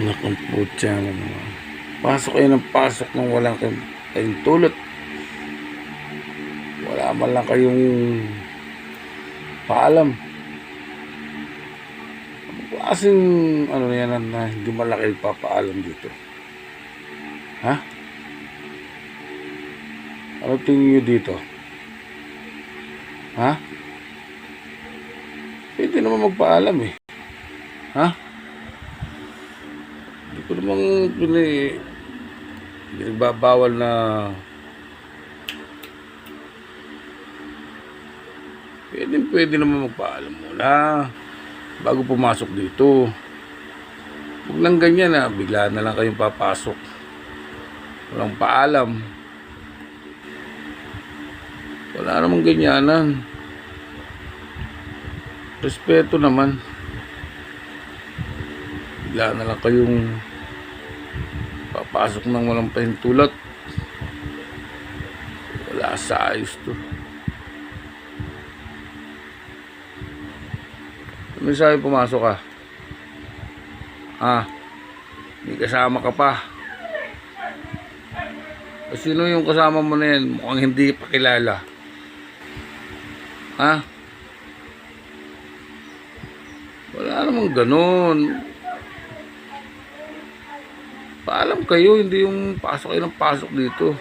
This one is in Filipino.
Nakang putya na naman. Pasok kayo ng pasok nang walang kayong tulot. Wala man lang kayong paalam. Kasing ano yan na hindi man lang kayo papaalam dito. Ha? Ano tingin nyo dito? Ha? Pwede naman magpaalam eh. Ha? Hindi ko namang pinagbabawal na pwede naman magpaalam muna bago pumasok dito. Huwag lang ganyan na bigla na lang kayong papasok. Walang paalam. Wala namang ganyanan. Respeto naman. Bigla na lang kayong papasok ng walang pahintulot. Wala sa ayos to. Ano sabi pumasok ka? May kasama ka pa. Sino yung kasama mo na yan? Mukhang hindi pa kilala. Wala namang ganun. Paalam kayo, hindi yung pasok kayo ng pasok dito.